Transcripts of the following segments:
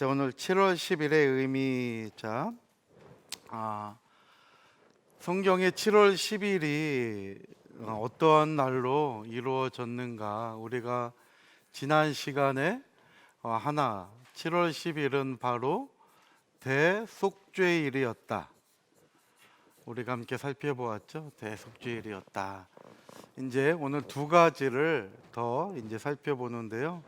자, 오늘 7월 10일의 의미. 성경의 7월 10일이 어떠한 날로 이루어졌는가? 우리가 지난 시간에 7월 10일은 바로 대속죄일이었다. 우리가 함께 살펴보았죠. 대속죄일이었다. 이제 오늘 두 가지를 더 살펴보는데요.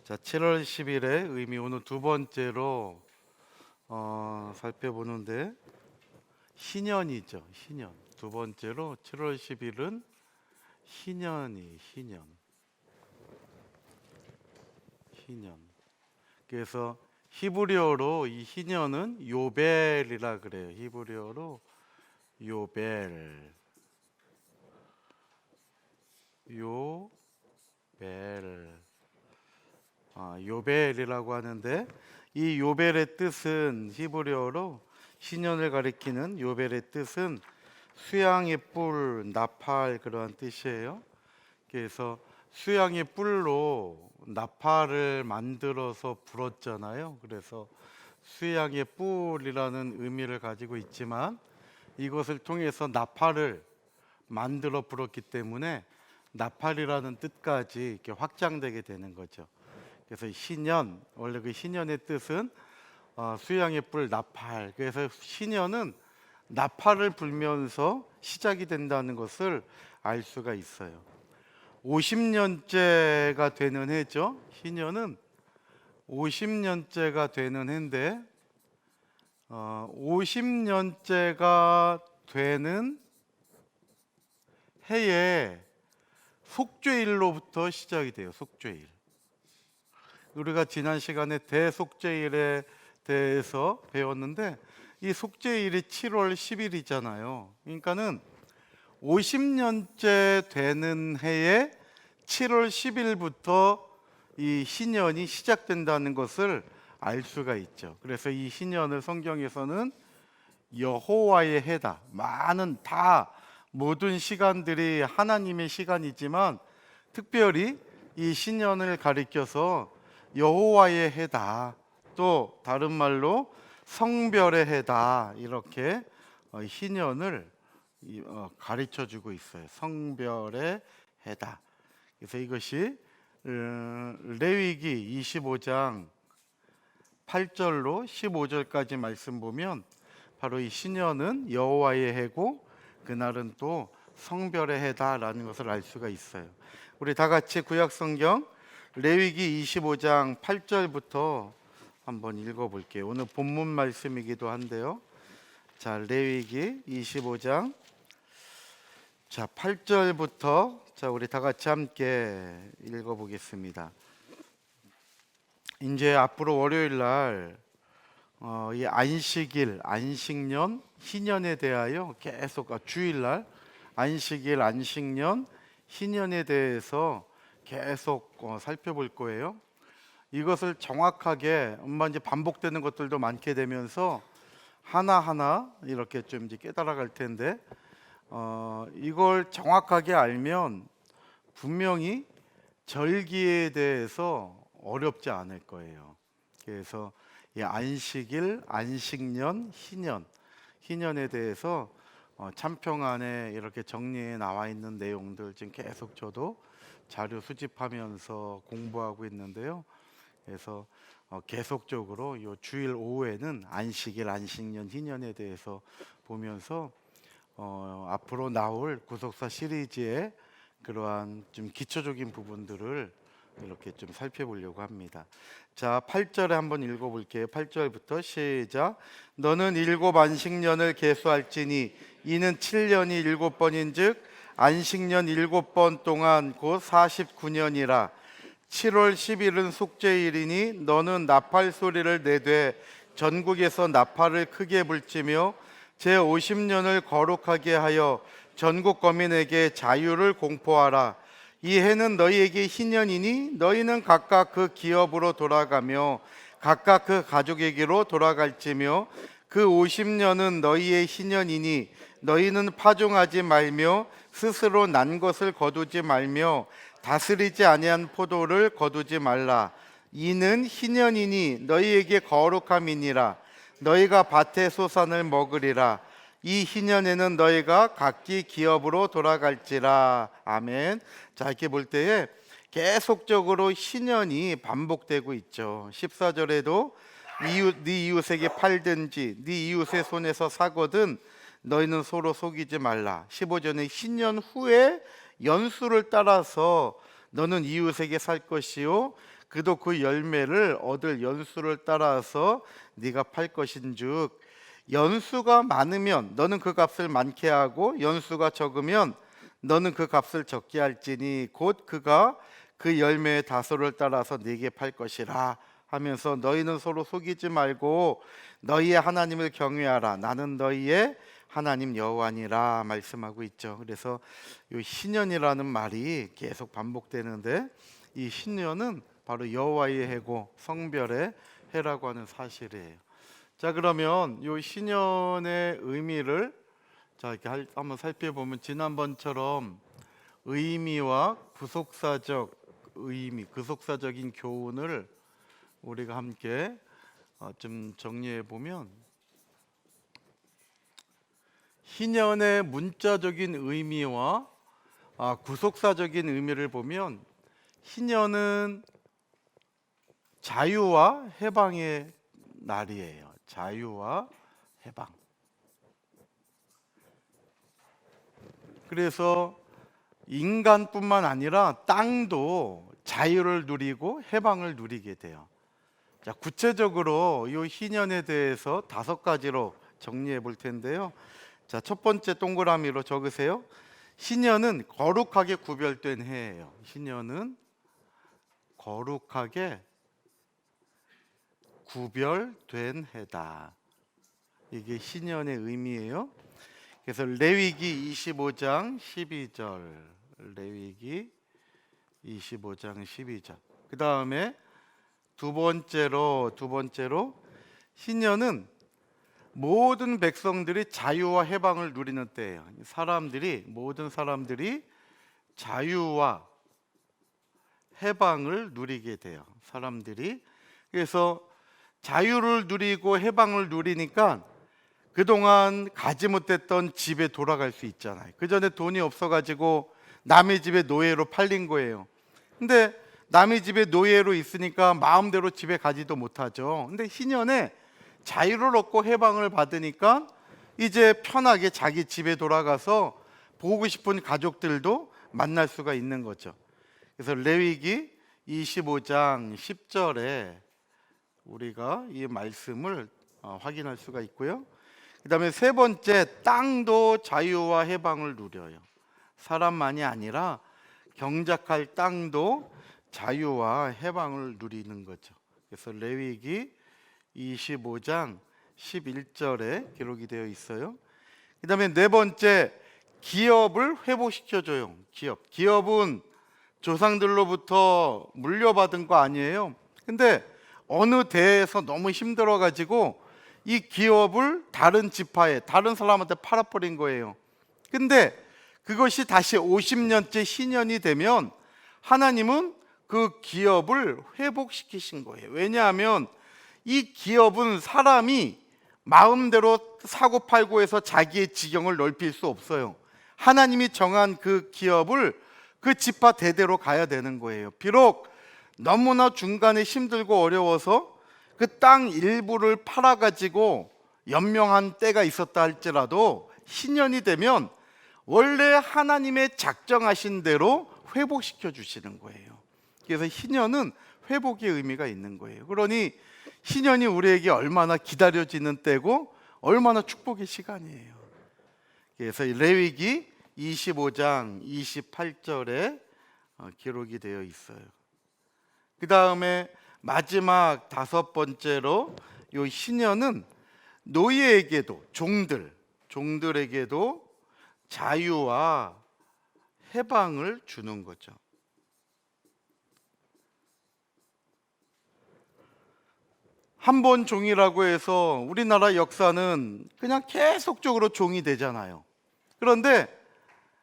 자, 7월 10일의 의미, 오늘 두 번째로 살펴보는데 희년이죠. 희년. 두 번째로 7월 10일은 희년. 그래서 히브리어로 이 희년은 요벨이라 그래요. 히브리어로 요벨. 요벨이라고 하는데, 이 요벨의 뜻은 히브리어로 희년을 가리키는 요벨의 뜻은 수양의 뿔, 나팔, 그러한 뜻이에요. 그래서 수양의 뿔로 나팔을 만들어서 불었잖아요. 그래서 수양의 뿔이라는 의미를 가지고 있지만, 이것을 통해서 나팔을 만들어 불었기 때문에 나팔이라는 뜻까지 이렇게 확장되게 되는 거죠. 그래서 희년, 원래 그 희년의 뜻은 수양의 뿔, 나팔. 그래서 희년은 나팔을 불면서 시작이 된다는 것을 알 수가 있어요. 50년째가 되는 해죠. 희년은 50년째가 되는 해인데, 50년째가 되는 해에 속죄일로부터 시작이 돼요. 속죄일. 우리가 지난 시간에 대속죄일에 대해서 배웠는데, 이 속죄일이 7월 10일이잖아요. 그러니까는 50년째 되는 해에 7월 10일부터 이 희년이 시작된다는 것을 알 수가 있죠. 그래서 이 희년을 성경에서는 여호와의 해다. 모든 시간들이 하나님의 시간이지만 특별히 이 희년을 가리켜서 여호와의 해다, 또 다른 말로 성별의 해다, 이렇게 희년을 가르쳐 주고 있어요. 성별의 해다. 그래서 이것이 레위기 25장 8절로 15절까지 말씀 보면 바로 이 희년은 여호와의 해고 그날은 또 성별의 해다라는 것을 알 수가 있어요. 우리 다 같이 구약 성경 레위기 25장 8절부터 한번 읽어볼게요. 오늘 본문 말씀이기도 한데요. 자, 레위기 25장 8절부터 우리 다 같이 함께 읽어보겠습니다. 이제 앞으로 월요일 날 이 안식일, 안식년, 희년에 대하여 계속 주일날 안식일, 안식년, 희년에 대해서 계속 살펴볼 거예요. 이것을 정확하게 이제 반복되는 것들도 많게 되면서 하나하나 이렇게 좀 이제 깨달아갈 텐데, 이걸 정확하게 알면 분명히 절기에 대해서 어렵지 않을 거예요. 그래서 이 안식일, 안식년, 희년에 대해서 참평안에 이렇게 정리해 나와 있는 내용들 지금 계속 저도 자료 수집하면서 공부하고 있는데요. 그래서 계속적으로 이 주일 오후에는 안식일, 안식년, 희년에 대해서 보면서 앞으로 나올 구속사 시리즈의 그러한 좀 기초적인 부분들을 이렇게 좀 살펴보려고 합니다. 자, 8절에 한번 읽어볼게요. 8절부터 시작. 너는 7 안식년을 계수할지니 이는 7년이 7번인즉 안식년 7번 동안 곧 49년이라. 7월 10일은 속죄일이니 너는 나팔 소리를 내되 전국에서 나팔을 크게 불지며 제50년을 거룩하게 하여 전국 거민에게 자유를 공포하라. 이 해는 너희에게 희년이니 너희는 각각 그 기업으로 돌아가며 각각 그 가족에게로 돌아갈지며 그 50년은 너희의 희년이니 너희는 파종하지 말며 스스로 난 것을 거두지 말며 다스리지 아니한 포도를 거두지 말라. 이는 희년이니 너희에게 거룩함이니라. 너희가 밭의 소산을 먹으리라. 이 희년에는 너희가 각기 기업으로 돌아갈지라. 아멘. 자, 이렇게 볼 때에 계속적으로 희년이 반복되고 있죠. 14절에도 네 이웃에게 팔든지 네 이웃의 손에서 사거든 너희는 서로 속이지 말라. 15절에 희년 후에 연수를 따라서 너는 이웃에게 살 것이요 그도 그 열매를 얻을 연수를 따라서 네가 팔 것인즉 연수가 많으면 너는 그 값을 많게 하고 연수가 적으면 너는 그 값을 적게 할지니 곧 그가 그 열매의 다소를 따라서 네게 팔 것이라 하면서 너희는 서로 속이지 말고 너희의 하나님을 경외하라. 나는 너희의 하나님 여호와니라 말씀하고 있죠. 그래서 이 희년이라는 말이 계속 반복되는데 이 희년은 바로 여호와의 해고 성별의 해라고 하는 사실이에요. 자, 그러면 이 희년의 의미를 이렇게 한번 살펴보면 지난번처럼 의미와 구속사적 의미, 구속사적인 교훈을 우리가 함께 좀 정리해 보면 희년의 문자적인 의미와 구속사적인 의미를 보면 희년은 자유와 해방의 날이에요. 자유와 해방. 그래서 인간뿐만 아니라 땅도 자유를 누리고 해방을 누리게 돼요. 자, 구체적으로 이 희년에 대해서 5가지로 정리해 볼 텐데요. 자, 첫 번째 동그라미로 적으세요. 희년은 거룩하게 구별된 해예요. 희년은 거룩하게 구별된 해다. 이게 희년의 의미예요. 그래서 레위기 25장 12절, 레위기 25장 12절. 그 다음에 두 번째로 희년은 모든 백성들이 자유와 해방을 누리는 때예요. 모든 사람들이 자유와 해방을 누리게 돼요. 그래서 자유를 누리고 해방을 누리니까 그동안 가지 못했던 집에 돌아갈 수 있잖아요. 그 전에 돈이 없어가지고 남의 집에 노예로 팔린 거예요. 근데 남의 집에 노예로 있으니까 마음대로 집에 가지도 못하죠. 근데 희년에 자유를 얻고 해방을 받으니까 이제 편하게 자기 집에 돌아가서 보고 싶은 가족들도 만날 수가 있는 거죠. 그래서 레위기 25장 10절에 우리가 이 말씀을 확인할 수가 있고요. 그 다음에 세 번째, 땅도 자유와 해방을 누려요. 사람만이 아니라 경작할 땅도 자유와 해방을 누리는 거죠. 그래서 레위기 25장 11절에 기록이 되어 있어요. 그 다음에 네 번째, 기업을 회복시켜줘요. 기업은 조상들로부터 물려받은 거 아니에요. 근데 어느 대에서 너무 힘들어가지고 이 기업을 다른 지파에, 다른 사람한테 팔아버린 거예요. 근데 그것이 다시 50년째 희년이 되면 하나님은 그 기업을 회복시키신 거예요. 왜냐하면 이 기업은 사람이 마음대로 사고 팔고 해서 자기의 지경을 넓힐 수 없어요. 하나님이 정한 그 기업을 그 지파 대대로 가야 되는 거예요. 비록 너무나 중간에 힘들고 어려워서 그 땅 일부를 팔아가지고 연명한 때가 있었다 할지라도 희년이 되면 원래 하나님의 작정하신 대로 회복시켜 주시는 거예요. 그래서 희년은 회복의 의미가 있는 거예요. 그러니 희년이 우리에게 얼마나 기다려지는 때고 얼마나 축복의 시간이에요. 그래서 레위기 25장 28절에 기록이 되어 있어요. 그 다음에 마지막 5번째로 이 희년은 노예에게도 종들에게도 자유와 해방을 주는 거죠. 한 번 종이라고 해서 우리나라 역사는 그냥 계속적으로 종이 되잖아요. 그런데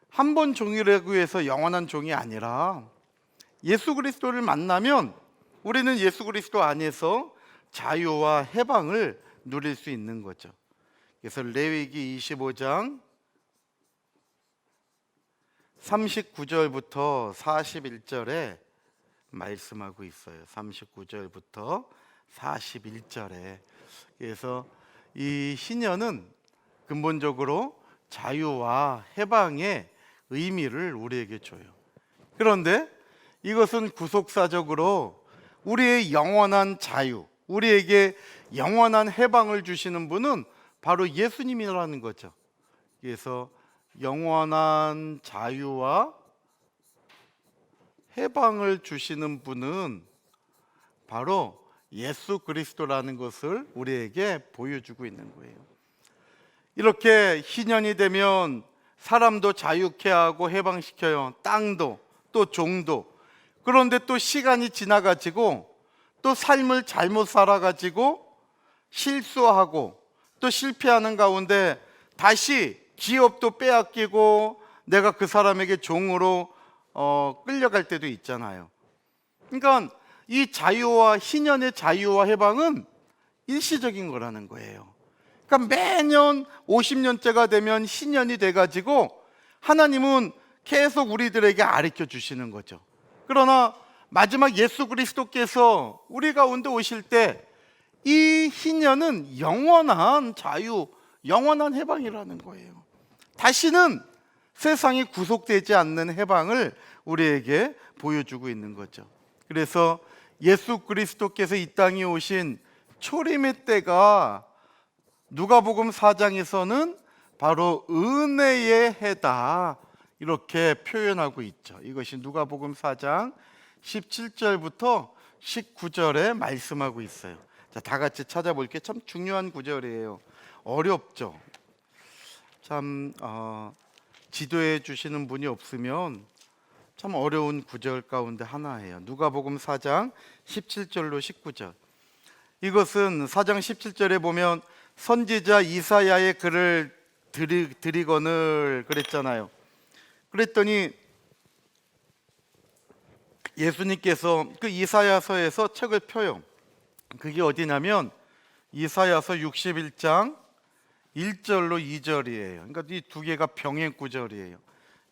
한 번 종이라고 해서 영원한 종이 아니라 예수 그리스도를 만나면 우리는 예수 그리스도 안에서 자유와 해방을 누릴 수 있는 거죠. 그래서 레위기 25장 39절부터 41절에 말씀하고 있어요. 39절부터 41절에. 그래서 이 희년은 근본적으로 자유와 해방의 의미를 우리에게 줘요. 그런데 이것은 구속사적으로 우리의 영원한 자유, 우리에게 영원한 해방을 주시는 분은 바로 예수님이라는 거죠. 그래서 영원한 자유와 해방을 주시는 분은 바로 예수 그리스도라는 것을 우리에게 보여주고 있는 거예요. 이렇게 희년이 되면 사람도 자유케 하고 해방시켜요. 땅도 또 종도. 그런데 또 시간이 지나가지고 또 삶을 잘못 살아가지고 실수하고 또 실패하는 가운데 다시 기업도 빼앗기고 내가 그 사람에게 종으로 끌려갈 때도 있잖아요. 그러니까 이 자유와 희년의 자유와 해방은 일시적인 거라는 거예요. 그러니까 매년 50년째가 되면 희년이 돼가지고 하나님은 계속 우리들에게 가르쳐 주시는 거죠. 그러나 마지막 예수 그리스도께서 우리 가운데 오실 때 이 희년은 영원한 자유, 영원한 해방이라는 거예요. 다시는 세상이 구속되지 않는 해방을 우리에게 보여주고 있는 거죠. 그래서 예수 그리스도께서 이 땅에 오신 초림의 때가 누가복음 4장에서는 바로 은혜의 해다 이렇게 표현하고 있죠. 이것이 누가복음 4장 17절부터 19절에 말씀하고 있어요. 자, 다 같이 찾아볼게요. 참 중요한 구절이에요. 어렵죠. 참 지도해 주시는 분이 없으면 참 어려운 구절 가운데 하나예요. 누가복음 4장 17절로 19절. 이것은 4장 17절에 보면 선지자 이사야의 글을 드리거늘 그랬잖아요. 그랬더니 예수님께서 그 이사야서에서 책을 펴요. 그게 어디냐면 이사야서 61장 1절로 2절이에요. 그러니까 이 두 개가 병행 구절이에요.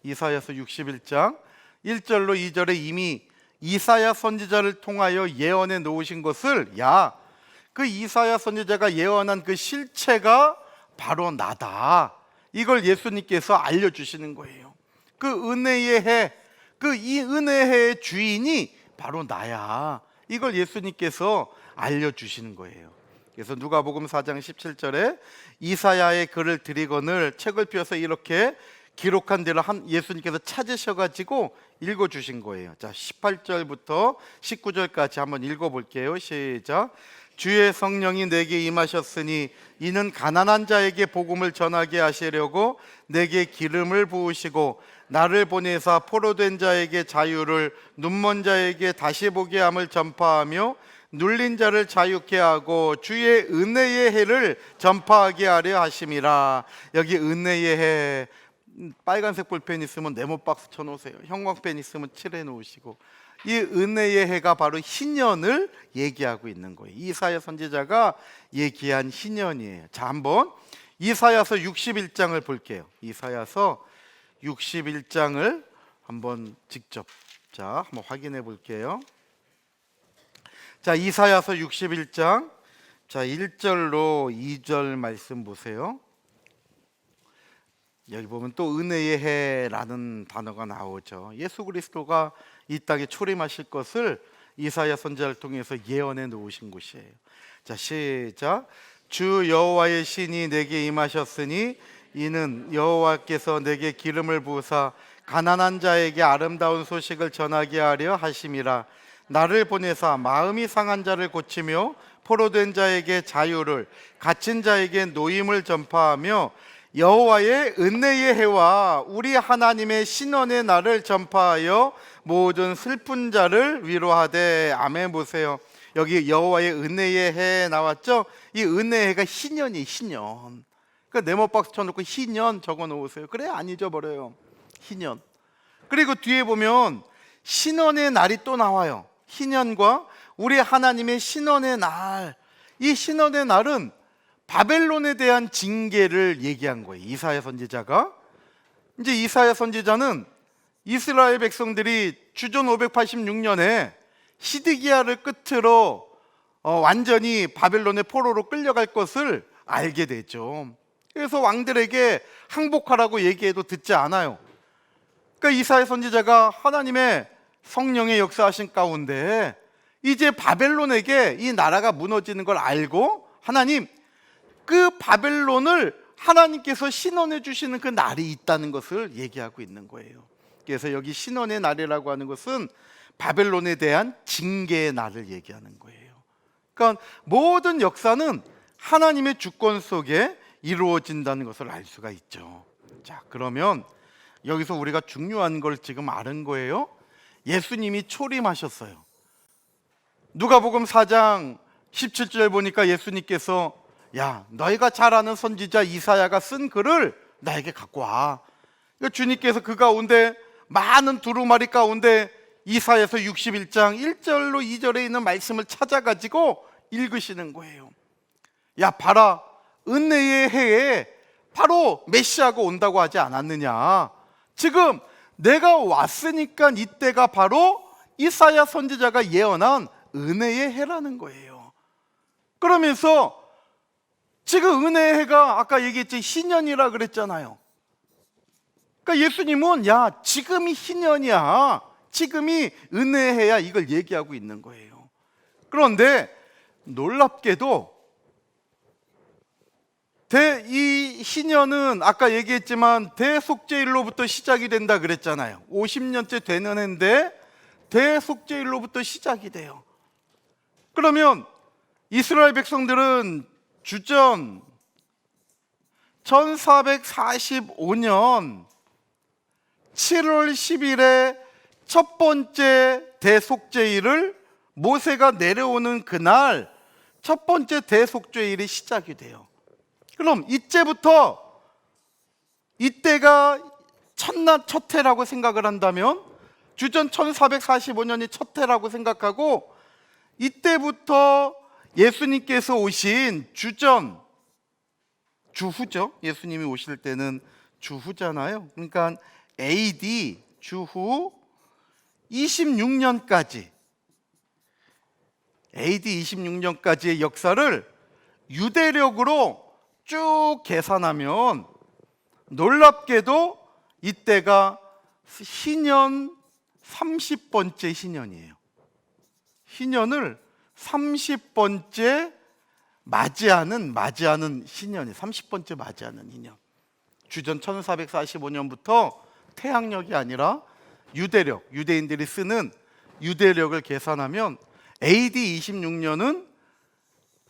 이사야서 61장 1절로 2절에 이미 이사야 선지자를 통하여 예언해 놓으신 것을 그 이사야 선지자가 예언한 그 실체가 바로 나다. 이걸 예수님께서 알려주시는 거예요. 그 은혜의 해, 이 은혜의 해의 주인이 바로 나야. 이걸 예수님께서 알려주시는 거예요. 그래서 누가복음 4장 17절에 이사야의 글을 드리거늘 책을 펴서 이렇게 기록한 대로 예수님께서 찾으셔가지고 읽어주신 거예요. 자, 18절부터 19절까지 한번 읽어볼게요. 시작. 주의 성령이 내게 임하셨으니 이는 가난한 자에게 복음을 전하게 하시려고 내게 기름을 부으시고 나를 보내사 포로된 자에게 자유를 눈먼 자에게 다시 보게 함을 전파하며 눌린 자를 자유케 하고 주의 은혜의 해를 전파하게 하려 하심이라. 여기 은혜의 해, 빨간색 볼펜 있으면 네모 박스 쳐놓으세요. 형광펜 있으면 칠해 놓으시고, 이 은혜의 해가 바로 희년을 얘기하고 있는 거예요. 이사야 선지자가 얘기한 희년이에요. 자, 한번 이사야서 61장을 볼게요. 이사야서 61장을 한번 직접 한번 확인해 볼게요. 자, 이사야서 61장 1절로 2절 말씀 보세요. 여기 보면 또 은혜의 해라는 단어가 나오죠. 예수 그리스도가 이 땅에 초림하실 것을 이사야 선지자를 통해서 예언해 놓으신 곳이에요. 자, 시작. 주 여호와의 신이 내게 임하셨으니 이는 여호와께서 내게 기름을 부으사 가난한 자에게 아름다운 소식을 전하게 하려 하심이라. 나를 보내사 마음이 상한 자를 고치며 포로된 자에게 자유를, 갇힌 자에게 노임을 전파하며 여호와의 은혜의 해와 우리 하나님의 신원의 날을 전파하여 모든 슬픈 자를 위로하되. 아멘. 보세요. 여기 여호와의 은혜의 해 나왔죠? 이 은혜의 해가 희년이 희년. 그러니까 네모박스 쳐놓고 희년 적어 놓으세요. 그래, 안 잊어버려요. 희년. 그리고 뒤에 보면 신원의 날이 또 나와요. 희년과 우리 하나님의 신원의 날, 이 신원의 날은 바벨론에 대한 징계를 얘기한 거예요. 이사야 선지자가. 이제 이사야 선지자는 이스라엘 백성들이 주전 586년에 시드기야를 끝으로 완전히 바벨론의 포로로 끌려갈 것을 알게 되죠. 그래서 왕들에게 항복하라고 얘기해도 듣지 않아요. 그러니까 이사야 선지자가 하나님의 성령의 역사하신 가운데 이제 바벨론에게 이 나라가 무너지는 걸 알고 하나님, 그 바벨론을 하나님께서 신원해 주시는 그 날이 있다는 것을 얘기하고 있는 거예요. 그래서 여기 신원의 날이라고 하는 것은 바벨론에 대한 징계의 날을 얘기하는 거예요. 그러니까 모든 역사는 하나님의 주권 속에 이루어진다는 것을 알 수가 있죠. 자, 그러면 여기서 우리가 중요한 걸 지금 아는 거예요. 예수님이 초림하셨어요. 누가복음 4장 17절 보니까 예수님께서 야, 너희가 잘 아는 선지자 이사야가 쓴 글을 나에게 갖고 와. 주님께서 그 가운데 많은 두루마리 가운데 이사야서 61장 1절로 2절에 있는 말씀을 찾아가지고 읽으시는 거예요. 야, 봐라, 은혜의 해에 바로 메시아가 온다고 하지 않았느냐. 지금 내가 왔으니까 이때가 바로 이사야 선지자가 예언한 은혜의 해라는 거예요. 그러면서 지금 은혜의 해가 아까 얘기했지 희년이라 그랬잖아요. 그러니까 예수님은 야, 지금이 희년이야, 지금이 은혜의 해야, 이걸 얘기하고 있는 거예요. 그런데 놀랍게도 이 희년은 아까 얘기했지만 대속죄일로부터 시작이 된다 그랬잖아요. 50년째 되는 해인데 대속죄일로부터 시작이 돼요. 그러면 이스라엘 백성들은 주전 1445년 7월 10일에 첫 번째 대속죄일을 모세가 내려오는 그날 첫 번째 대속죄일이 시작이 돼요. 그럼 이때가 첫날 첫 해라고 생각을 한다면 주전 1445년이 첫 해라고 생각하고 이때부터 예수님께서 오신 주후죠. 예수님이 오실 때는 주후잖아요. 그러니까 AD 주후 26년까지 AD 26년까지의 역사를 유대력으로 쭉 계산하면 놀랍게도 이때가 희년 30번째 희년이에요. 희년을 30번째 맞이하는 희년이 30번째 맞이하는 희년. 주전 1445년부터 태양력이 아니라 유대력, 유대인들이 쓰는 유대력을 계산하면 AD 26년은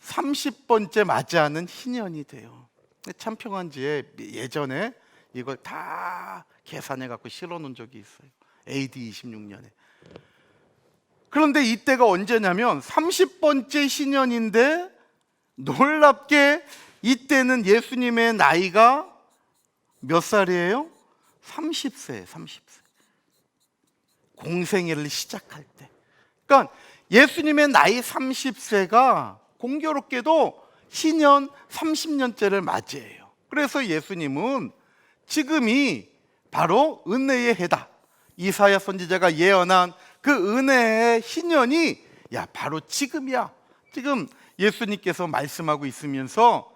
30번째 맞이하는 희년이 돼요. 참평한지에 예전에 이걸 다 계산해 갖고 실어 놓은 적이 있어요. AD 26년에. 그런데 이때가 언제냐면 30번째 희년인데 놀랍게 이때는 예수님의 나이가 몇 살이에요? 30세. 공생애를 시작할 때. 그러니까 예수님의 나이 30세가 공교롭게도 희년 30년째를 맞이해요. 그래서 예수님은 지금이 바로 은혜의 해다. 이사야 선지자가 예언한 그 은혜의 희년이 바로 지금이야. 지금 예수님께서 말씀하고 있으면서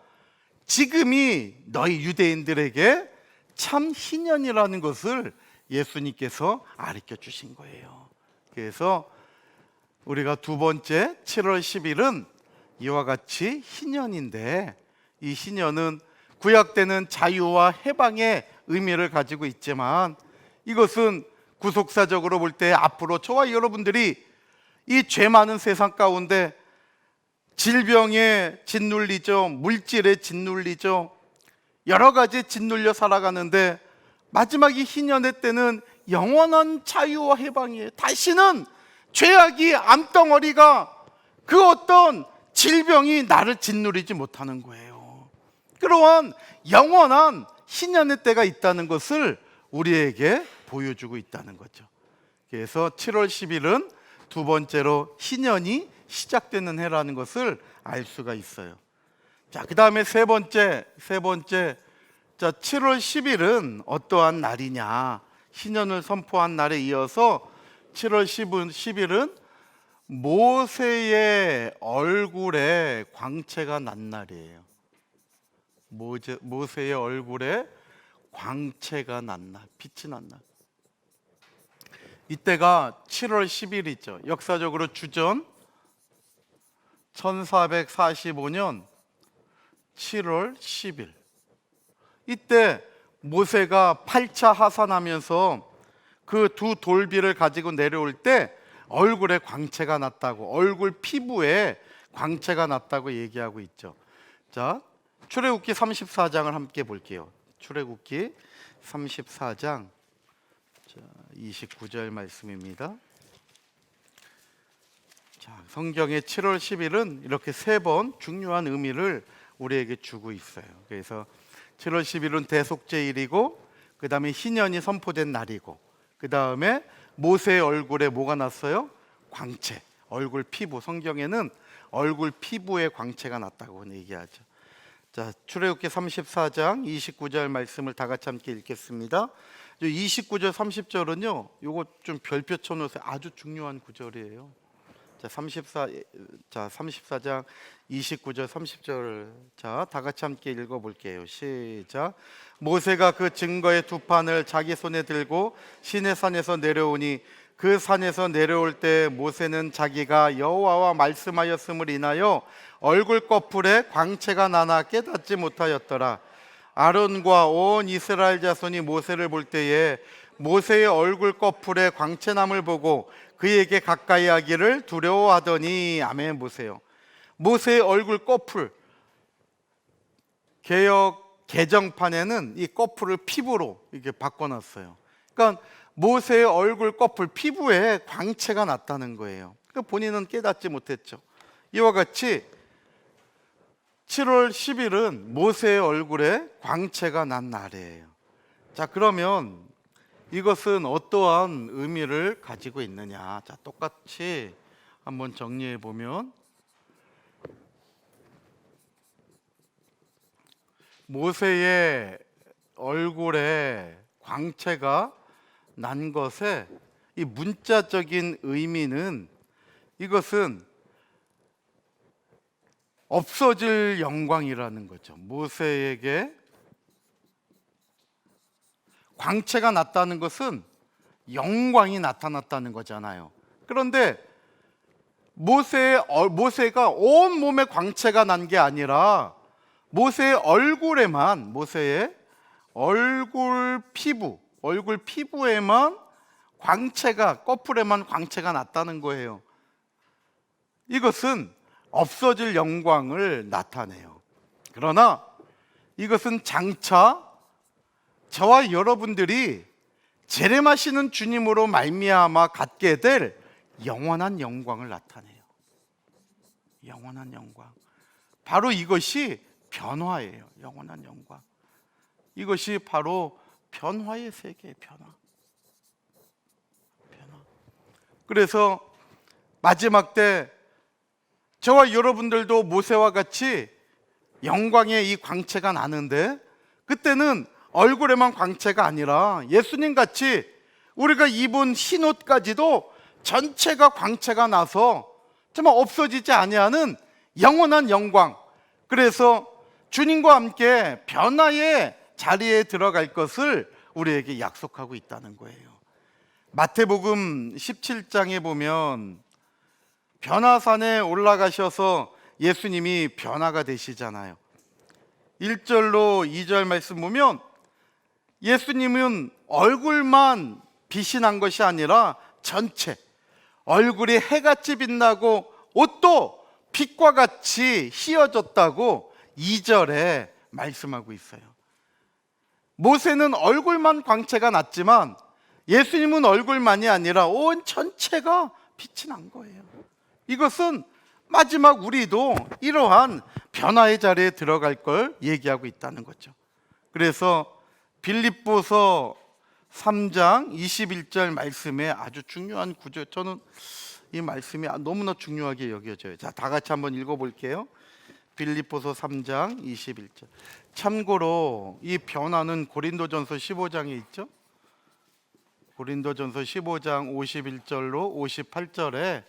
지금이 너희 유대인들에게 참 희년이라는 것을 예수님께서 가르쳐 주신 거예요. 그래서 우리가 두 번째 7월 10일은 이와 같이 희년인데 이 희년은 구약 때는 자유와 해방의 의미를 가지고 있지만 이것은 구속사적으로 볼 때 앞으로 저와 여러분들이 이 죄 많은 세상 가운데 질병에 짓눌리죠, 물질에 짓눌리죠, 여러 가지 짓눌려 살아가는데 마지막 이 희년의 때는 영원한 자유와 해방이에요. 다시는 죄악이 암덩어리가 그 어떤 질병이 나를 짓누리지 못하는 거예요. 그러한 영원한 희년의 때가 있다는 것을 우리에게 보여주고 있다는 거죠. 그래서 7월 10일은 두 번째로 희년이 시작되는 해라는 것을 알 수가 있어요. 자, 그 다음에 세 번째. 자, 7월 10일은 어떠한 날이냐? 신년을 선포한 날에 이어서 7월 10일은 모세의 얼굴에 광채가 난 날이에요. 모세의 얼굴에 광채가 난 날, 빛이 난 날. 이때가 7월 10일이죠. 역사적으로 주전 1445년 7월 10일. 이때 모세가 8차 하산하면서 그 두 돌비를 가지고 내려올 때 얼굴에 광채가 났다고, 얼굴 피부에 광채가 났다고 얘기하고 있죠. 자, 출애굽기 34장을 함께 볼게요. 출애굽기 34장 29절 말씀입니다. 자, 성경의 7월 10일은 이렇게 세 번 중요한 의미를 우리에게 주고 있어요. 그래서 7월 10일은 대속죄일이고, 그 다음에 희년이 선포된 날이고, 그 다음에 모세의 얼굴에 뭐가 났어요? 광채, 얼굴 피부. 성경에는 얼굴 피부에 광채가 났다고 얘기하죠. 자, 출애굽기 34장 29절 말씀을 다 같이 함께 읽겠습니다. 29절 30절은요, 요거 좀 별표 쳐놓으세요. 아주 중요한 구절이에요. 자, 34장 29절 30절. 자, 다 같이 함께 읽어볼게요. 시작. 모세가 그 증거의 두 판을 자기 손에 들고 시내산에서 내려오니, 그 산에서 내려올 때 모세는 자기가 여호와와 말씀하였음을 인하여 얼굴 꺼풀에 광채가 나나 깨닫지 못하였더라. 아론과 온 이스라엘 자손이 모세를 볼 때에 모세의 얼굴 꺼풀에 광채남을 보고 그에게 가까이 하기를 두려워하더니. 아멘. 보세요. 모세의 얼굴 꺼풀, 개역 개정판에는 이 꺼풀을 피부로 이렇게 바꿔놨어요. 그러니까 모세의 얼굴 꺼풀, 피부에 광채가 났다는 거예요. 그러니까 본인은 깨닫지 못했죠. 이와 같이 7월 10일은 모세의 얼굴에 광채가 난 날이에요. 자, 그러면 이것은 어떠한 의미를 가지고 있느냐? 자, 똑같이 한번 정리해 보면, 모세의 얼굴에 광채가 난 것의 이 문자적인 의미는, 이것은 없어질 영광이라는 거죠. 모세에게 광채가 났다는 것은 영광이 나타났다는 거잖아요. 그런데 모세가 온 몸에 광채가 난 게 아니라 모세의 얼굴에만, 모세의 얼굴 피부에만 광채가, 꺼풀에만 광채가 났다는 거예요. 이것은 없어질 영광을 나타내요. 그러나 이것은 장차 저와 여러분들이 재림하시는 주님으로 말미암아 갖게 될 영원한 영광을 나타내요. 영원한 영광. 바로 이것이 변화예요. 영원한 영광. 이것이 바로 변화의 세계의 변화. 그래서 마지막 때 저와 여러분들도 모세와 같이 영광의 이 광채가 나는데, 그때는 얼굴에만 광채가 아니라 예수님 같이 우리가 입은 흰옷까지도 전체가 광채가 나서 정말 없어지지 아니하는 영원한 영광. 그래서 주님과 함께 변화의 자리에 들어갈 것을 우리에게 약속하고 있다는 거예요. 마태복음 17장에 보면 변화산에 올라가셔서 예수님이 변화가 되시잖아요. 1절로 2절 말씀 보면 예수님은 얼굴만 빛이 난 것이 아니라 전체, 얼굴이 해같이 빛나고 옷도 빛과 같이 휘어졌다고 2절에 말씀하고 있어요. 모세는 얼굴만 광채가 났지만 예수님은 얼굴만이 아니라 온 전체가 빛이 난 거예요. 이것은 마지막 우리도 이러한 변화의 자리에 들어갈 걸 얘기하고 있다는 거죠. 그래서 빌립보서 3장 21절 말씀에 아주 중요한 구절, 저는 이 말씀이 너무나 중요하게 여겨져요. 자, 다 같이 한번 읽어볼게요. 빌립보서 3장 21절. 참고로 이 변화는 고린도전서 15장에 있죠. 고린도전서 15장 51절로 58절에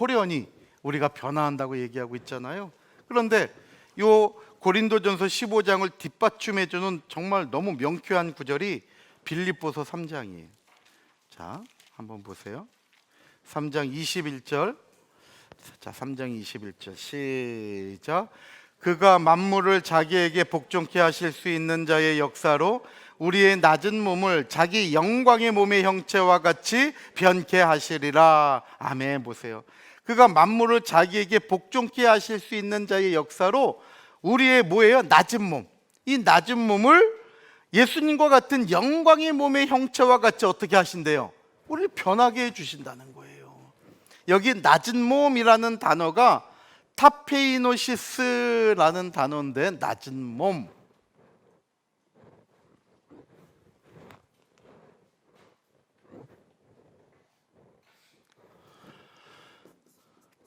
호련히 우리가 변화한다고 얘기하고 있잖아요. 그런데 요 고린도전서 15장을 뒷받침해 주는 정말 너무 명쾌한 구절이 빌립보서 3장이에요. 자, 한번 보세요. 3장 21절. 자, 3장 21절 시작. 그가 만물을 자기에게 복종케 하실 수 있는 자의 역사로 우리의 낮은 몸을 자기 영광의 몸의 형체와 같이 변케 하시리라. 아멘. 보세요. 그가 만물을 자기에게 복종케 하실 수 있는 자의 역사로 우리의 뭐예요? 낮은 몸. 이 낮은 몸을 예수님과 같은 영광의 몸의 형체와 같이 어떻게 하신대요? 우리를 변하게 해주신다는 거예요. 여기 낮은 몸이라는 단어가 타페이노시스라는 단어인데, 낮은 몸.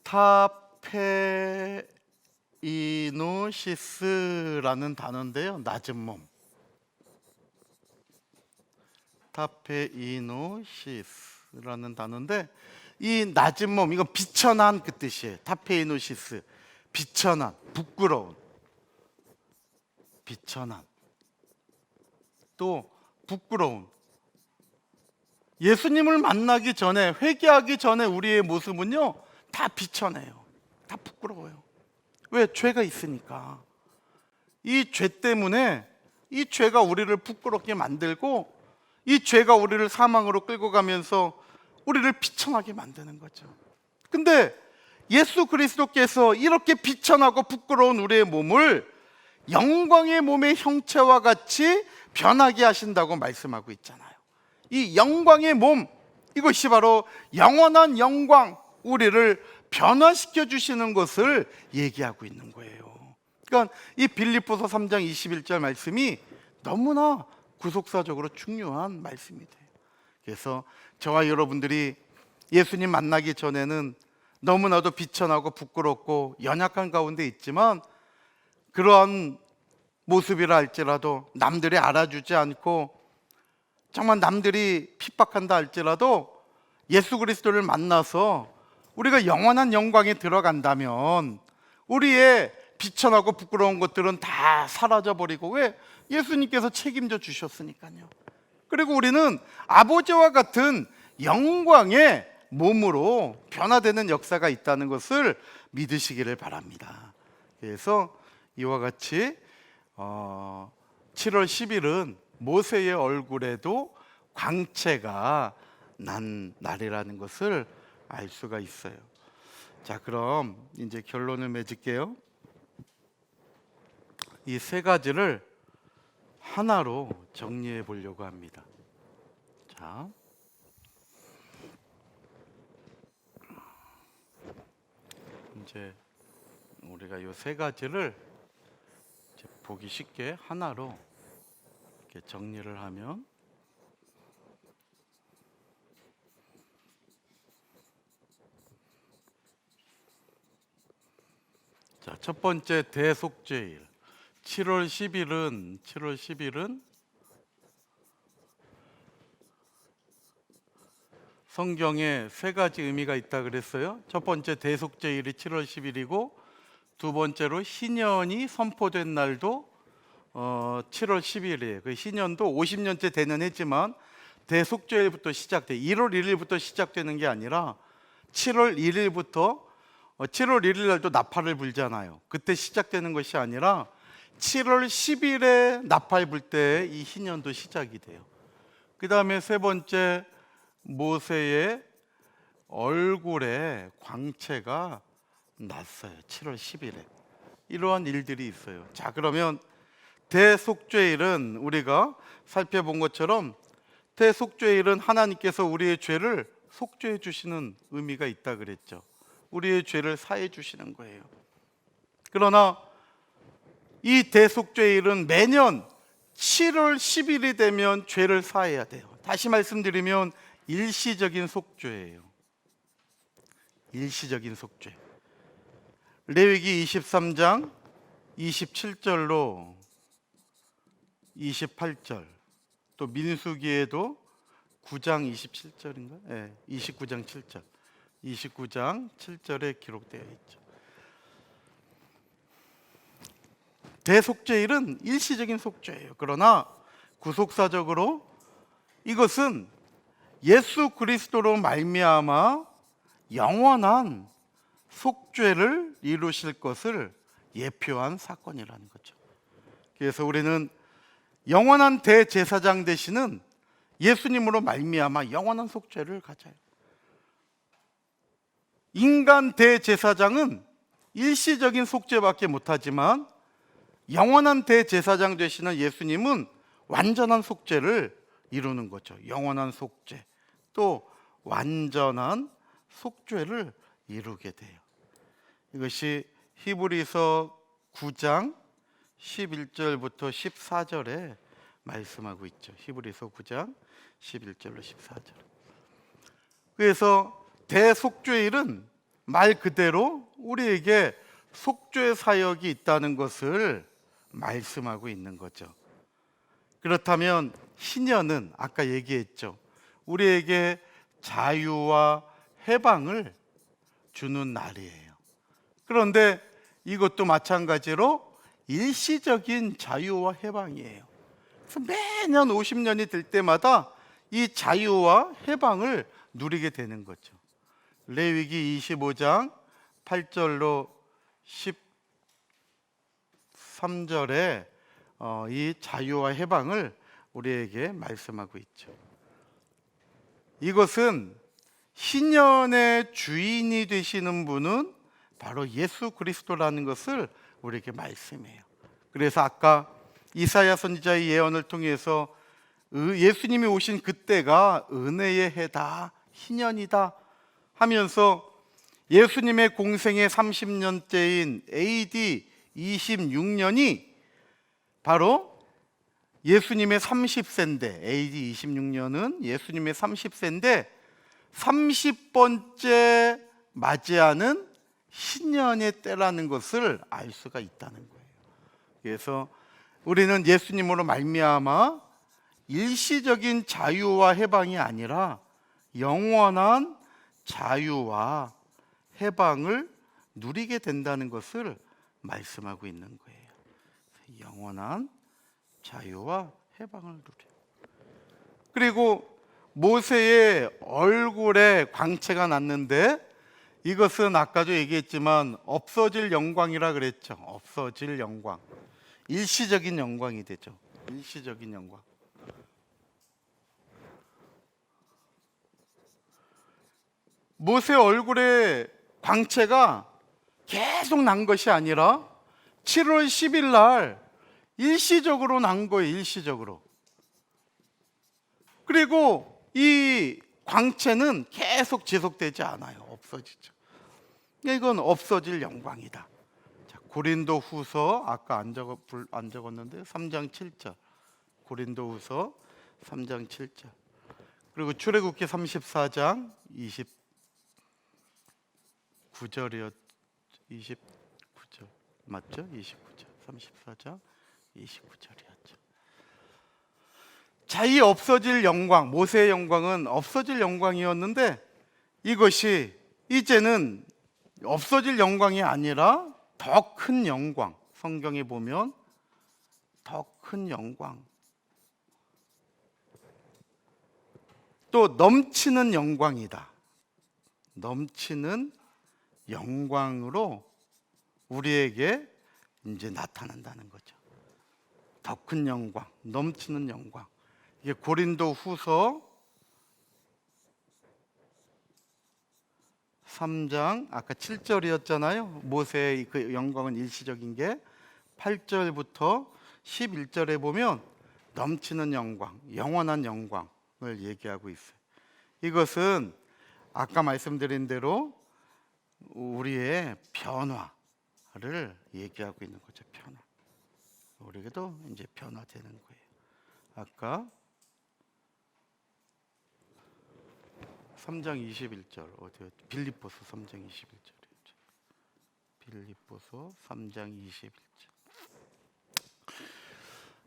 타페이노시스라는 단어인데요, 낮은 몸. 타페이노시스라는 단어인데, 이 낮은 몸, 이건 비천한 그 뜻이에요. 타페이노시스, 비천한, 부끄러운, 비천한, 또 부끄러운. 예수님을 만나기 전에, 회개하기 전에 우리의 모습은요 다 비천해요. 다 부끄러워요. 왜? 죄가 있으니까. 이 죄 때문에, 이 죄가 우리를 부끄럽게 만들고, 이 죄가 우리를 사망으로 끌고 가면서 우리를 비천하게 만드는 거죠. 근데 예수 그리스도께서 이렇게 비천하고 부끄러운 우리의 몸을 영광의 몸의 형체와 같이 변하게 하신다고 말씀하고 있잖아요. 이 영광의 몸, 이것이 바로 영원한 영광, 우리를 변화시켜 주시는 것을 얘기하고 있는 거예요. 그러니까 이 빌립보서 3장 21절 말씀이 너무나 구속사적으로 중요한 말씀이 돼요. 그래서 저와 여러분들이 예수님 만나기 전에는 너무나도 비천하고 부끄럽고 연약한 가운데 있지만, 그러한 모습이라 할지라도, 남들이 알아주지 않고 정말 남들이 핍박한다 할지라도 예수 그리스도를 만나서 우리가 영원한 영광에 들어간다면 우리의 비천하고 부끄러운 것들은 다 사라져버리고, 왜? 예수님께서 책임져 주셨으니까요. 그리고 우리는 아버지와 같은 영광의 몸으로 변화되는 역사가 있다는 것을 믿으시기를 바랍니다. 그래서 이와 같이 7월 10일은 모세의 얼굴에도 광채가 난 날이라는 것을 알 수가 있어요. 자, 그럼 이제 결론을 맺을게요. 이 세 가지를 하나로 정리해 보려고 합니다. 자, 이제 우리가 이 세 가지를 이제 보기 쉽게 하나로 이렇게 정리를 하면, 자, 첫 번째 대속죄일 7월 10일은 성경에 세 가지 의미가 있다 그랬어요. 첫 번째 대속죄일이 7월 10일이고, 두 번째로 희년이 선포된 날도 7월 10일이에요. 그 희년도 50년째 되는 해지만 대속죄일부터 시작돼. 1월 1일부터 시작되는 게 아니라 7월 1일부터 7월 1일 날도 나팔을 불잖아요. 그때 시작되는 것이 아니라 7월 10일에 나팔 불 때 이 희년도 시작이 돼요. 그 다음에 세 번째, 모세의 얼굴에 광채가 났어요. 7월 10일에. 이러한 일들이 있어요. 자, 그러면 대속죄일은 우리가 살펴본 것처럼, 대속죄일은 하나님께서 우리의 죄를 속죄해 주시는 의미가 있다 그랬죠. 우리의 죄를 사해 주시는 거예요. 그러나 이 대속죄일은 매년 7월 10일이 되면 죄를 사해야 돼요. 다시 말씀드리면 일시적인 속죄예요. 일시적인 속죄. 레위기 23장 27절로 28절, 또 민수기에도 9장 27절인가? 네, 29장 7절. 29장 7절에 기록되어 있죠. 대속죄일은 일시적인 속죄예요. 그러나 구속사적으로 이것은 예수 그리스도로 말미암아 영원한 속죄를 이루실 것을 예표한 사건이라는 거죠. 그래서 우리는 영원한 대제사장 되시는 예수님으로 말미암아 영원한 속죄를 가져요. 인간 대제사장은 일시적인 속죄밖에 못하지만 영원한 대제사장 되시는 예수님은 완전한 속죄를 이루는 거죠. 영원한 속죄, 또 완전한 속죄를 이루게 돼요. 이것이 히브리서 9장 11절부터 14절에 말씀하고 있죠. 히브리서 9장 11절로 14절. 그래서 대속죄일은 말 그대로 우리에게 속죄 사역이 있다는 것을 말씀하고 있는 거죠. 그렇다면 신년은 아까 얘기했죠. 우리에게 자유와 해방을 주는 날이에요. 그런데 이것도 마찬가지로 일시적인 자유와 해방이에요. 그래서 매년 50년이 될 때마다 이 자유와 해방을 누리게 되는 거죠. 레위기 25장 8절로 13절에 이 자유와 해방을 우리에게 말씀하고 있죠. 이것은 신년의 주인이 되시는 분은 바로 예수 그리스도라는 것을 우리에게 말씀해요. 그래서 아까 이사야 선지자의 예언을 통해서 예수님이 오신 그때가 은혜의 해다, 신년이다 하면서 예수님의 공생의 30년째인 AD 26년이 바로 예수님의 30세인데, AD 26년은 예수님의 30세인데 30번째 맞이하는 신년의 때라는 것을 알 수가 있다는 거예요. 그래서 우리는 예수님으로 말미암아 일시적인 자유와 해방이 아니라 영원한 자유와 해방을 누리게 된다는 것을 말씀하고 있는 거예요. 영원한 자유와 해방을 누려. 그리고 모세의 얼굴에 광채가 났는데 이것은 아까도 얘기했지만 없어질 영광이라 그랬죠. 없어질 영광. 일시적인 영광이 되죠. 일시적인 영광. 모세 얼굴에 광채가 계속 난 것이 아니라 7월 10일 날 일시적으로 난 거예요. 일시적으로. 그리고 이 광채는 계속 지속되지 않아요. 없어지죠. 이건 없어질 영광이다. 자, 고린도 후서 아까 안 적었는데 3장 7절. 고린도 후서 3장 7절. 그리고 출애굽기 34장 29절이었 29절 맞죠? 29절. 34장 29절이었죠. 자, 이 없어질 영광, 모세의 영광은 없어질 영광이었는데 이것이 이제는 없어질 영광이 아니라 더 큰 영광, 성경에 보면 더 큰 영광, 또 넘치는 영광이다. 넘치는 영광으로 우리에게 이제 나타난다는 거죠. 더 큰 영광, 넘치는 영광. 이게 고린도 후서 3장 아까 7절이었잖아요. 모세의 그 영광은 일시적인 게 8절부터 11절에 보면 넘치는 영광, 영원한 영광을 얘기하고 있어요. 이것은 아까 말씀드린 대로 우리의 변화를 얘기하고 있는 거죠. 변화. 우리에게도 이제 변화되는 거예요. 아까 3장 21절 어디요? 빌립보서 3장 21절이죠. 빌립보서 3장 21절.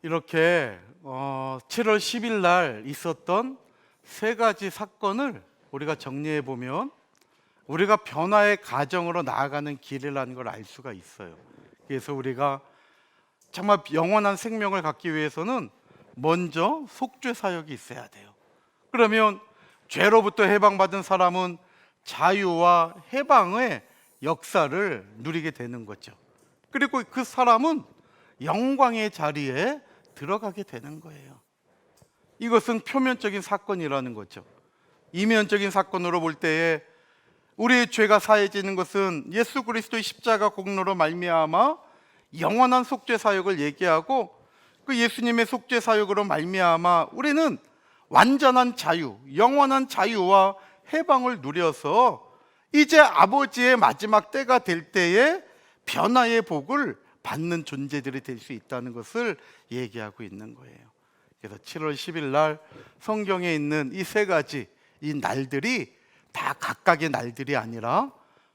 이렇게 7월 10일 날 있었던 세 가지 사건을 우리가 정리해 보면 우리가 변화의 과정으로 나아가는 길이라는 걸 알 수가 있어요. 그래서 우리가 정말 영원한 생명을 갖기 위해서는 먼저 속죄 사역이 있어야 돼요. 그러면 죄로부터 해방받은 사람은 자유와 해방의 역사를 누리게 되는 거죠. 그리고 그 사람은 영광의 자리에 들어가게 되는 거예요. 이것은 표면적인 사건이라는 거죠. 이면적인 사건으로 볼 때에 우리의 죄가 사해지는 것은 예수 그리스도의 십자가 공로로 말미암아 영원한 속죄 사역을 얘기하고, 그 예수님의 속죄 사역으로 말미암아 우리는 완전한 자유, 영원한 자유와 해방을 누려서 이제 아버지의 마지막 때가 될 때에 변화의 복을 받는 존재들이 될 수 있다는 것을 얘기하고 있는 거예요. 그래서 7월 10일 날 성경에 있는 이 세 가지 이 날들이 다 각각의 날들이 아니라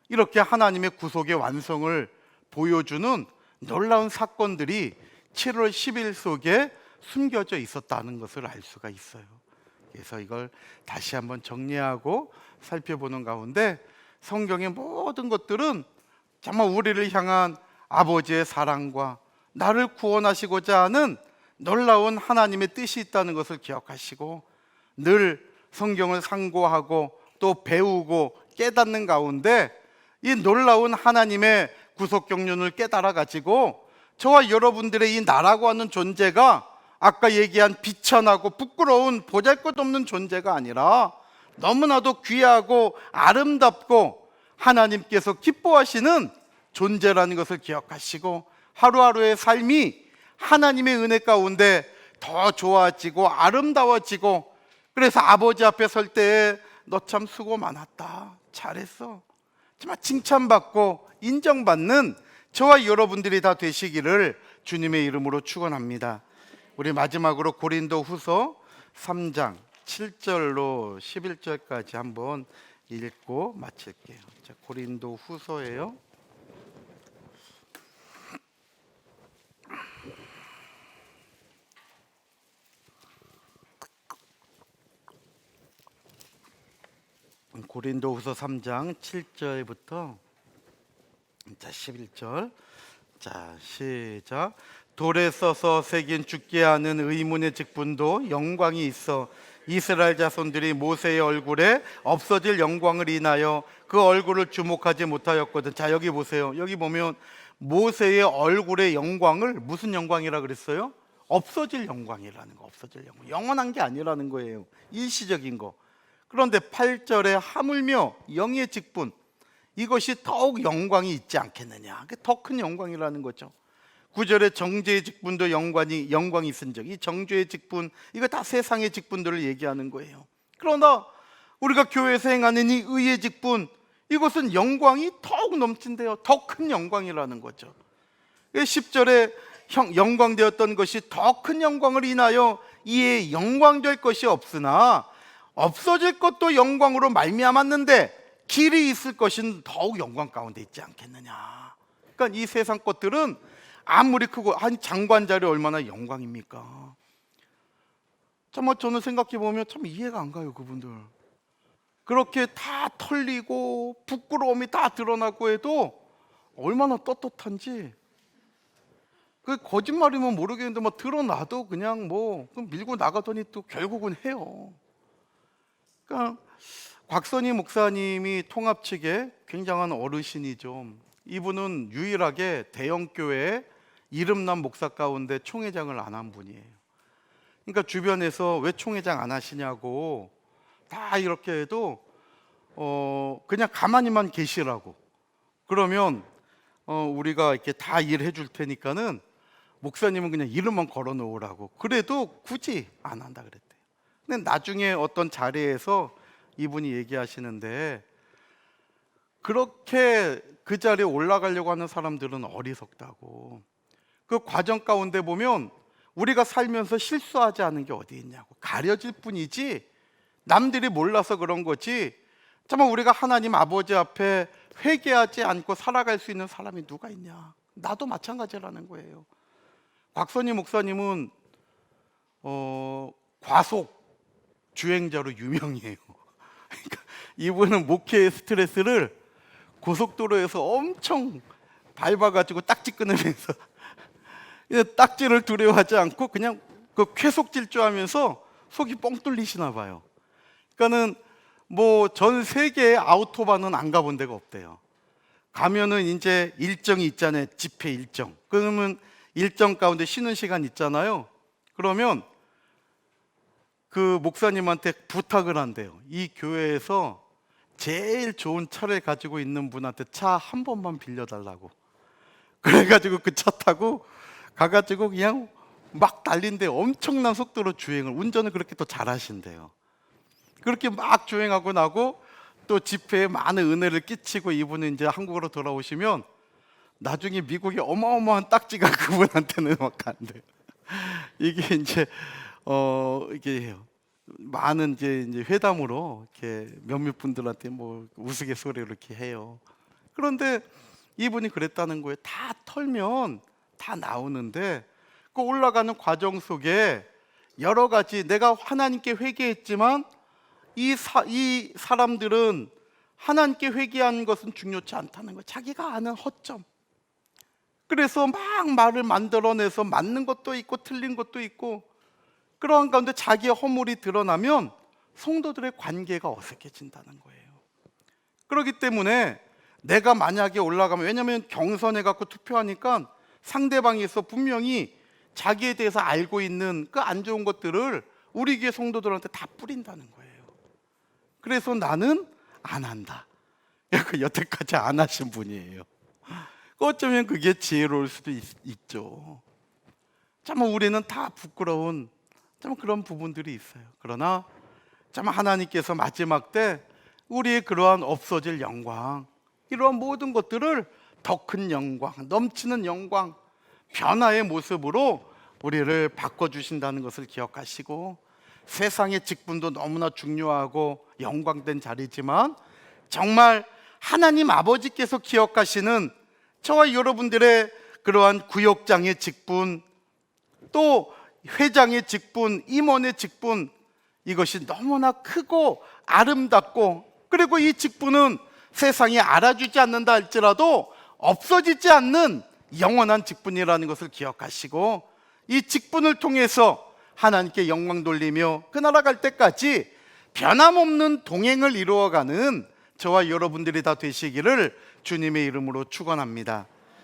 이렇게 하나님의 구속의 완성을 보여주는 놀라운 사건들이 7월 10일 속에 숨겨져 있었다는 것을 알 수가 있어요. 그래서 이걸 다시 한번 정리하고 살펴보는 가운데 성경의 모든 것들은 정말 우리를 향한 아버지의 사랑과 나를 구원하시고자 하는 놀라운 하나님의 뜻이 있다는 것을 기억하시고, 늘 성경을 상고하고 또 배우고 깨닫는 가운데 이 놀라운 하나님의 구속 경륜을 깨달아 가지고 저와 여러분들의 이 나라고 하는 존재가 아까 얘기한 비천하고 부끄러운 보잘것없는 존재가 아니라 너무나도 귀하고 아름답고 하나님께서 기뻐하시는 존재라는 것을 기억하시고, 하루하루의 삶이 하나님의 은혜 가운데 더 좋아지고 아름다워지고, 그래서 아버지 앞에 설 때에 너 참 수고 많았다, 잘했어, 정말 칭찬받고 인정받는 저와 여러분들이 다 되시기를 주님의 이름으로 축원합니다. 우리 마지막으로 고린도 후서 3장 7절로 11절까지 한번 읽고 마칠게요. 자, 고린도 후서예요. 고린도후서 3장 7절부터 11절. 자, 시작. 돌에 써서 새긴 죽게 하는 의문의 직분도 영광이 있어 이스라엘 자손들이 모세의 얼굴에 없어질 영광을 인하여 그 얼굴을 주목하지 못하였거든. 자, 여기 보세요. 여기 보면 모세의 얼굴의 영광을 무슨 영광이라 그랬어요? 없어질 영광이라는 거. 없어질 영광, 영원한 게 아니라는 거예요. 일시적인 거. 그런데 8절에 하물며 영의 직분, 이것이 더욱 영광이 있지 않겠느냐. 더 큰 영광이라는 거죠. 9절에 정죄의 직분도 영광이 있은즉, 이 정죄의 직분, 이거 다 세상의 직분들을 얘기하는 거예요. 그러나 우리가 교회에서 행하는 이 의의 직분, 이것은 영광이 더욱 넘친대요. 더 큰 영광이라는 거죠. 10절에 영광되었던 것이 더 큰 영광을 인하여 이에 영광될 것이 없으나 없어질 것도 영광으로 말미암았는데 길이 있을 것은 더욱 영광 가운데 있지 않겠느냐. 그러니까 이 세상 것들은 아무리 크고, 한 장관 자리 얼마나 영광입니까? 정말 저는 생각해 보면 참 이해가 안 가요. 그분들 그렇게 다 털리고 부끄러움이 다 드러나고 해도 얼마나 떳떳한지. 그 거짓말이면 모르겠는데 뭐 드러나도 그냥 뭐 밀고 나가더니 또 결국은 해요. 그러니까 곽선희 목사님이 통합 측의 굉장한 어르신이죠. 이분은 유일하게 대형교회 이름난 목사 가운데 총회장을 안 한 분이에요. 그러니까 주변에서 왜 총회장 안 하시냐고 다 이렇게 해도 그냥 가만히만 계시라고. 그러면 우리가 이렇게 다 일해 줄 테니까는 목사님은 그냥 이름만 걸어 놓으라고. 그래도 굳이 안 한다 그랬대요. 근데 나중에 어떤 자리에서 이분이 얘기하시는데, 그렇게 그 자리에 올라가려고 하는 사람들은 어리석다고. 그 과정 가운데 보면 우리가 살면서 실수하지 않은 게 어디 있냐고. 가려질 뿐이지 남들이 몰라서 그런 거지. 정말 우리가 하나님 아버지 앞에 회개하지 않고 살아갈 수 있는 사람이 누가 있냐? 나도 마찬가지라는 거예요. 곽선희 목사님은 과속 주행자로 유명해요. 그러니까 이분은 목회의 스트레스를 고속도로에서 엄청 밟아가지고 딱지 끊으면서 딱지를 두려워하지 않고 그냥 그 쾌속 질주하면서 속이 뻥 뚫리시나 봐요. 그러니까는 뭐 전 세계의 아우토반은 안 가본 데가 없대요. 가면은 이제 일정이 있잖아요. 집회 일정. 그러면 일정 가운데 쉬는 시간 있잖아요. 그러면 그 목사님한테 부탁을 한대요. 이 교회에서 제일 좋은 차를 가지고 있는 분한테 차 한 번만 빌려달라고. 그래가지고 그 차 타고 가가지고 그냥 막 달린데 엄청난 속도로 주행을, 운전을 그렇게 또 잘하신대요. 그렇게 막 주행하고 나고 또 집회에 많은 은혜를 끼치고 이분은 이제 한국으로 돌아오시면 나중에 미국에 어마어마한 딱지가 그분한테는 막 간대요. 이게 이제 이게 많은 이제 회담으로 이렇게 몇몇 분들한테 뭐 우스갯소리로 이렇게 해요. 그런데 이분이 그랬다는 거예요. 다 털면 다 나오는데 그 올라가는 과정 속에 여러 가지 내가 하나님께 회개했지만 이 사람들은 하나님께 회개한 것은 중요치 않다는 거예요. 자기가 아는 허점. 그래서 막 말을 만들어내서 맞는 것도 있고 틀린 것도 있고 그러한 가운데 자기의 허물이 드러나면 성도들의 관계가 어색해진다는 거예요. 그렇기 때문에 내가 만약에 올라가면, 왜냐하면 경선해 갖고 투표하니까 상대방에서 분명히 자기에 대해서 알고 있는 그 안 좋은 것들을 우리 교회 성도들한테 다 뿌린다는 거예요. 그래서 나는 안 한다. 여태까지 안 하신 분이에요. 어쩌면 그게 지혜로울 수도 있죠. 참 우리는 다 부끄러운 참 그런 부분들이 있어요. 그러나 참 하나님께서 마지막 때 우리의 그러한 없어질 영광, 이러한 모든 것들을 더 큰 영광, 넘치는 영광, 변화의 모습으로 우리를 바꿔주신다는 것을 기억하시고, 세상의 직분도 너무나 중요하고 영광된 자리지만 정말 하나님 아버지께서 기억하시는 저와 여러분들의 그러한 구역장의 직분, 또 회장의 직분, 임원의 직분, 이것이 너무나 크고 아름답고, 그리고 이 직분은 세상이 알아주지 않는다 할지라도 없어지지 않는 영원한 직분이라는 것을 기억하시고, 이 직분을 통해서 하나님께 영광 돌리며 그 나라 갈 때까지 변함없는 동행을 이루어가는 저와 여러분들이 다 되시기를 주님의 이름으로 축원합니다.